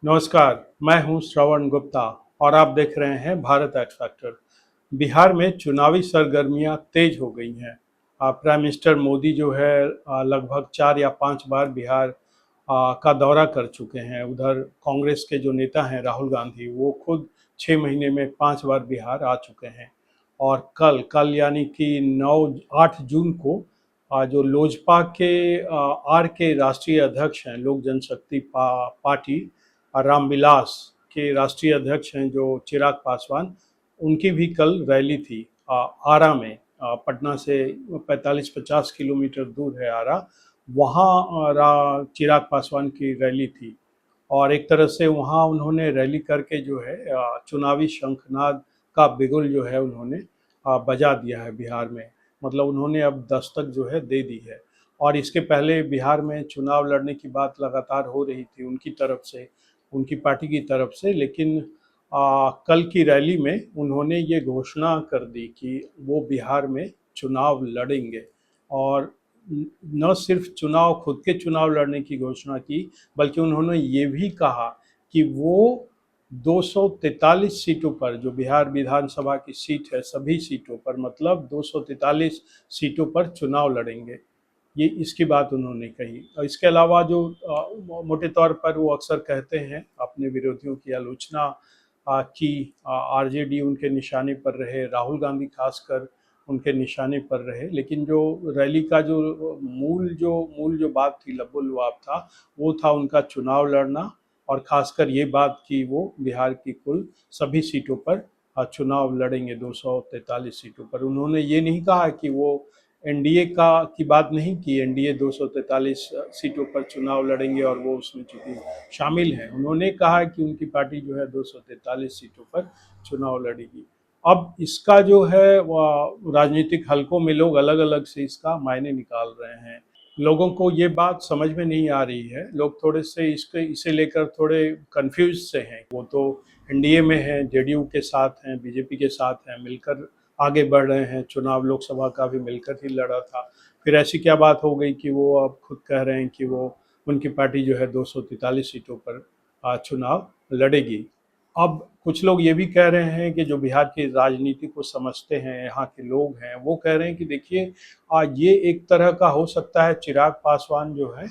नमस्कार, मैं हूं श्रवण गुप्ता और आप देख रहे हैं भारत एक्स फैक्टर। बिहार में चुनावी सरगर्मियां तेज हो गई हैं। प्राइम मिनिस्टर मोदी जो है लगभग 4 या 5 बार बिहार का दौरा कर चुके हैं। उधर कांग्रेस के जो नेता हैं राहुल गांधी, वो खुद 6 महीने में 5 बार बिहार आ चुके हैं। और कल कल यानी कि 8 जून को जो लोजपा के आर के राष्ट्रीय अध्यक्ष हैं, लोक जनशक्ति पार्टी रामविलास के राष्ट्रीय अध्यक्ष हैं जो चिराग पासवान, उनकी भी कल रैली थी आरा में। पटना से 45-50 किलोमीटर दूर है आरा। वहाँ चिराग पासवान की रैली थी और एक तरह से वहाँ उन्होंने रैली करके जो है चुनावी शंखनाद का बिगुल जो है उन्होंने बजा दिया है बिहार में। मतलब उन्होंने अब दस्तक जो है दे दी है। और इसके पहले बिहार में चुनाव लड़ने की बात लगातार हो रही थी उनकी तरफ से, उनकी पार्टी की तरफ से, लेकिन कल की रैली में उन्होंने ये घोषणा कर दी कि वो बिहार में चुनाव लड़ेंगे। और न सिर्फ खुद के चुनाव लड़ने की घोषणा की, बल्कि उन्होंने ये भी कहा कि वो 243 सीटों पर, जो बिहार विधानसभा की सीट है, सभी सीटों पर, मतलब 243 सीटों पर चुनाव लड़ेंगे। ये इसकी बात उन्होंने कही। और इसके अलावा जो मोटे तौर पर वो अक्सर कहते हैं अपने विरोधियों की आलोचना की, आरजेडी उनके निशाने पर रहे, राहुल गांधी खासकर उनके निशाने पर रहे, लेकिन जो रैली का जो मूल जो बात थी, लब्बो लुआब था, वो था उनका चुनाव लड़ना। और खासकर ये बात कि वो बिहार की कुल सभी सीटों पर चुनाव लड़ेंगे, 243 सीटों पर। उन्होंने ये नहीं कहा कि वो एनडीए का की बात नहीं की, एनडीए 243 सीटों पर चुनाव लड़ेंगे और वो उसमें चूंकि शामिल हैं। उन्होंने कहा कि उनकी पार्टी जो है 243 सीटों पर चुनाव लड़ेगी। अब इसका जो है राजनीतिक हलकों में लोग अलग अलग से इसका मायने निकाल रहे हैं। लोगों को ये बात समझ में नहीं आ रही है, लोग थोड़े से इसे लेकर थोड़े कंफ्यूज से हैं। वो तो एनडीए में हैं, जेडीयू के साथ हैं, बीजेपी के साथ हैं, मिलकर आगे बढ़ रहे हैं। चुनाव लोकसभा का भी मिलकर ही लड़ा था। फिर ऐसी क्या बात हो गई कि वो अब खुद कह रहे हैं कि वो उनकी पार्टी जो है 243 सीटों पर चुनाव लड़ेगी। अब कुछ लोग ये भी कह रहे हैं कि जो बिहार की राजनीति को समझते हैं, यहाँ के लोग हैं, वो कह रहे हैं कि देखिए ये एक तरह का हो सकता है, चिराग पासवान जो है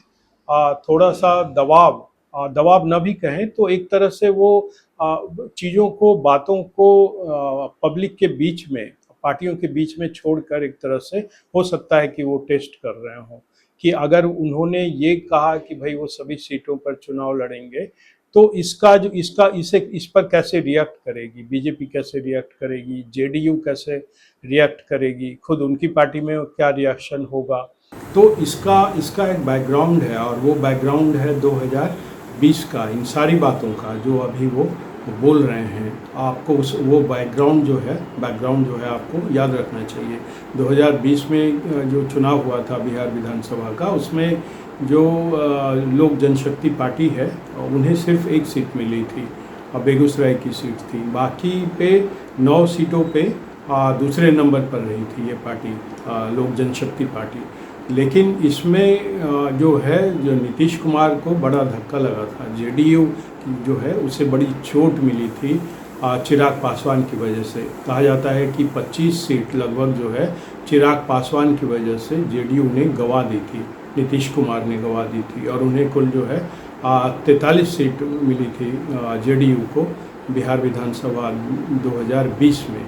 थोड़ा सा दबाव न भी कहें तो एक तरह से वो चीज़ों को, बातों को पब्लिक के बीच में, पार्टियों के बीच में छोड़कर एक तरह से हो सकता है कि वो टेस्ट कर रहे हों कि अगर उन्होंने ये कहा कि भाई वो सभी सीटों पर चुनाव लड़ेंगे, तो इस पर कैसे रिएक्ट करेगी बीजेपी, कैसे रिएक्ट करेगी जेडीयू, कैसे रिएक्ट करेगी, खुद उनकी पार्टी में क्या रिएक्शन होगा। तो इसका इसका एक बैकग्राउंड है और वो बैकग्राउंड है 2020 का, इन सारी बातों का जो अभी वो बोल रहे हैं। आपको वो बैकग्राउंड जो है आपको याद रखना चाहिए। 2020 में जो चुनाव हुआ था बिहार विधानसभा का, उसमें जो लोक जनशक्ति पार्टी है उन्हें सिर्फ एक सीट मिली थी, बेगूसराय की सीट थी। बाकी पे 9 सीटों पे दूसरे नंबर पर रही थी ये पार्टी, लोक जनशक्ति पार्टी। लेकिन इसमें जो नीतीश कुमार को बड़ा धक्का लगा था, जेडीयू जो है उसे बड़ी चोट मिली थी चिराग पासवान की वजह से। कहा जाता है कि 25 सीट लगभग जो है चिराग पासवान की वजह से जेडीयू ने गंवा दी थी, नीतीश कुमार ने गंवा दी थी, और उन्हें कुल जो है 43 सीट मिली थी जेडीयू को बिहार विधानसभा 2020 में।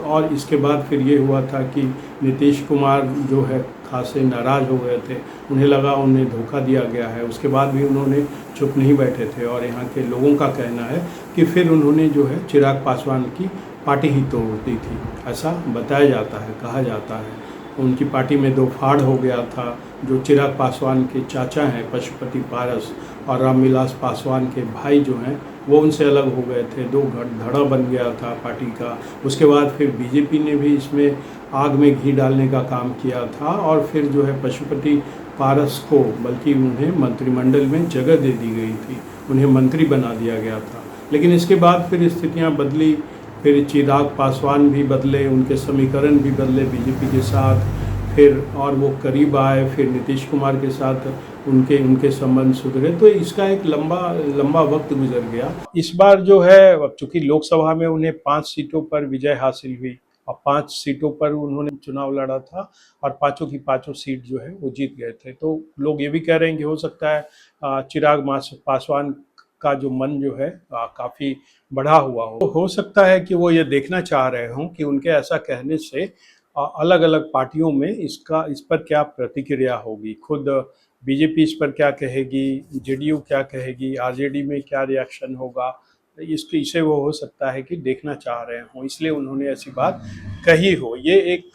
और इसके बाद फिर ये हुआ था कि नीतीश कुमार जो है खासे नाराज़ हो गए थे, उन्हें लगा उन्हें धोखा दिया गया है। उसके बाद भी उन्होंने चुप नहीं बैठे थे और यहाँ के लोगों का कहना है कि फिर उन्होंने जो है चिराग पासवान की पार्टी ही तोड़ दी थी, ऐसा बताया जाता है, कहा जाता है। उनकी पार्टी में दो फाड़ हो गया था। जो चिराग पासवान के चाचा हैं पशुपति पारस, और रामविलास पासवान के भाई जो हैं वो उनसे अलग हो गए थे, दो धड़ा बन गया था पार्टी का। उसके बाद फिर बीजेपी ने भी इसमें आग में घी डालने का काम किया था और फिर जो है पशुपति पारस को, बल्कि उन्हें मंत्रिमंडल में जगह दे दी गई थी, उन्हें मंत्री बना दिया गया था। लेकिन इसके बाद फिर स्थितियां बदली, फिर चिराग पासवान भी बदले, उनके समीकरण भी बदले बीजेपी के साथ, फिर और वो करीब आए, फिर नीतीश कुमार के साथ उनके उनके संबंध सुधरे, तो इसका एक लंबा लंबा वक्त गुजर गया। इस बार जो है, अब चूंकि लोकसभा में उन्हें 5 सीटों पर विजय हासिल हुई और 5 सीटों पर उन्होंने चुनाव लड़ा था और पांचों की पांचों सीट जो है वो जीत गए थे। तो लोग ये भी कह रहे हैं कि हो सकता है चिराग पासवान का जो मन जो है काफी बढ़ा हुआ हो सकता है कि वो ये देखना चाह रहे हों कि उनके ऐसा कहने से अलग अलग पार्टियों में इस पर क्या प्रतिक्रिया होगी। खुद बीजेपी इस पर क्या कहेगी, जेडीयू क्या कहेगी, आरजेडी में क्या रिएक्शन होगा, इसके इसे वो हो सकता है कि देखना चाह रहे हों, इसलिए उन्होंने ऐसी बात कही हो। ये एक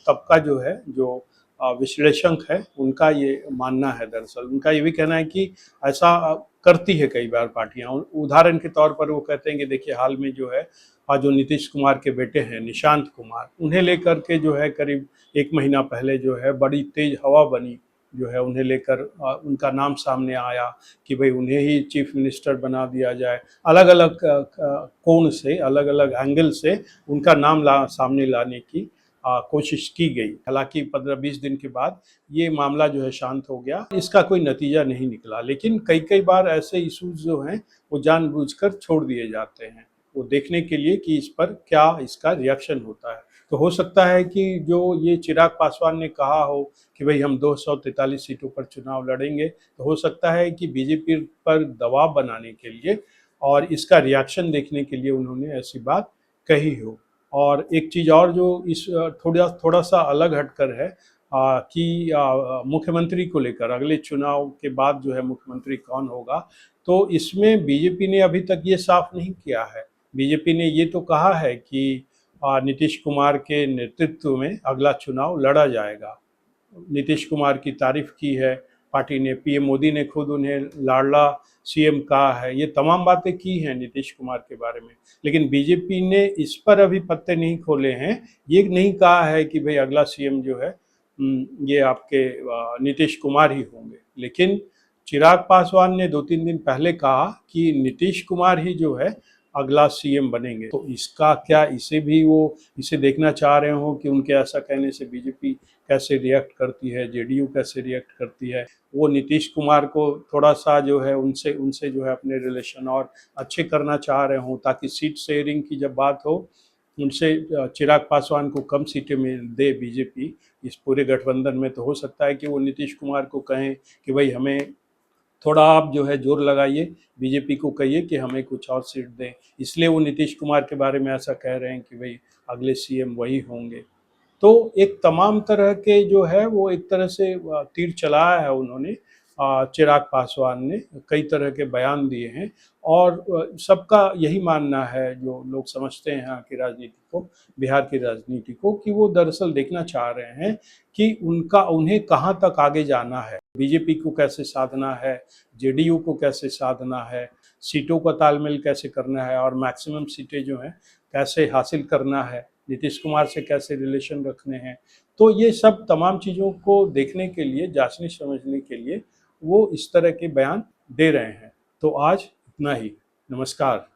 तबका जो है, जो विश्लेषक है, उनका ये मानना है। दरअसल उनका ये भी कहना है कि ऐसा करती है कई बार पार्टियां। उदाहरण के तौर पर वो कहते हैं कि देखिए, हाल में जो है जो नीतीश कुमार के बेटे हैं निशांत कुमार, उन्हें लेकर के जो है करीब 1 महीना पहले जो है बड़ी तेज हवा बनी, जो है उन्हें लेकर उनका नाम सामने आया कि भाई उन्हें ही चीफ मिनिस्टर बना दिया जाए। अलग अलग कोण से, अलग अलग एंगल से उनका नाम सामने लाने की कोशिश की गई। हालांकि 15-20 दिन के बाद ये मामला जो है शांत हो गया, इसका कोई नतीजा नहीं निकला। लेकिन कई कई बार ऐसे इशूज जो हैं वो जानबूझकर छोड़ दिए जाते हैं, वो देखने के लिए कि इस पर क्या इसका रिएक्शन होता है। तो हो सकता है कि जो ये चिराग पासवान ने कहा हो कि भाई हम 243 सीटों पर चुनाव लड़ेंगे, तो हो सकता है कि बीजेपी पर दबाव बनाने के लिए और इसका रिएक्शन देखने के लिए उन्होंने ऐसी बात कही हो। और एक चीज़ और जो इस थोड़ा थोड़ा सा अलग हटकर है कि मुख्यमंत्री को लेकर अगले चुनाव के बाद जो है मुख्यमंत्री कौन होगा, तो इसमें बीजेपी ने अभी तक ये साफ नहीं किया है। बीजेपी ने ये तो कहा है कि नीतीश कुमार के नेतृत्व में अगला चुनाव लड़ा जाएगा। नीतीश कुमार की तारीफ की है पार्टी ने, पीएम मोदी ने खुद उन्हें लाडला सीएम कहा है, ये तमाम बातें की हैं नीतीश कुमार के बारे में। लेकिन बीजेपी ने इस पर अभी पत्ते नहीं खोले हैं, ये नहीं कहा है कि भाई अगला सीएम जो है ये आपके नीतीश कुमार ही होंगे। लेकिन चिराग पासवान ने 2-3 दिन पहले कहा कि नीतीश कुमार ही जो है अगला सीएम बनेंगे। तो इसका क्या, इसे देखना चाह रहे हो कि उनके ऐसा कहने से बीजेपी कैसे रिएक्ट करती है, जेडीयू कैसे रिएक्ट करती है। वो नीतीश कुमार को थोड़ा सा जो है उनसे उनसे जो है अपने रिलेशन और अच्छे करना चाह रहे हों, ताकि सीट शेयरिंग की जब बात हो उनसे चिराग पासवान को कम सीटें मिल दे बीजेपी इस पूरे गठबंधन में, तो हो सकता है कि वो नीतीश कुमार को कहें कि भाई हमें थोड़ा आप जो है जोर लगाइए, बीजेपी को कहिए कि हमें कुछ और सीट दें। इसलिए वो नीतीश कुमार के बारे में ऐसा कह रहे हैं कि भाई अगले सीएम वही होंगे। तो एक तमाम तरह के जो है वो एक तरह से तीर चलाया है उन्होंने, चिराग पासवान ने कई तरह के बयान दिए हैं। और सबका यही मानना है, जो लोग समझते हैं यहाँ की राजनीति को, बिहार की राजनीति को, कि वो दरअसल देखना चाह रहे हैं कि उन्हें कहाँ तक आगे जाना है, बीजेपी को कैसे साधना है, जेडीयू को कैसे साधना है, सीटों का तालमेल कैसे करना है और मैक्सिमम सीटें जो हैं कैसे हासिल करना है, नीतीश कुमार से कैसे रिलेशन रखने हैं। तो ये सब तमाम चीज़ों को देखने के लिए, जांचने समझने के लिए वो इस तरह के बयान दे रहे हैं। तो आज इतना ही। नमस्कार।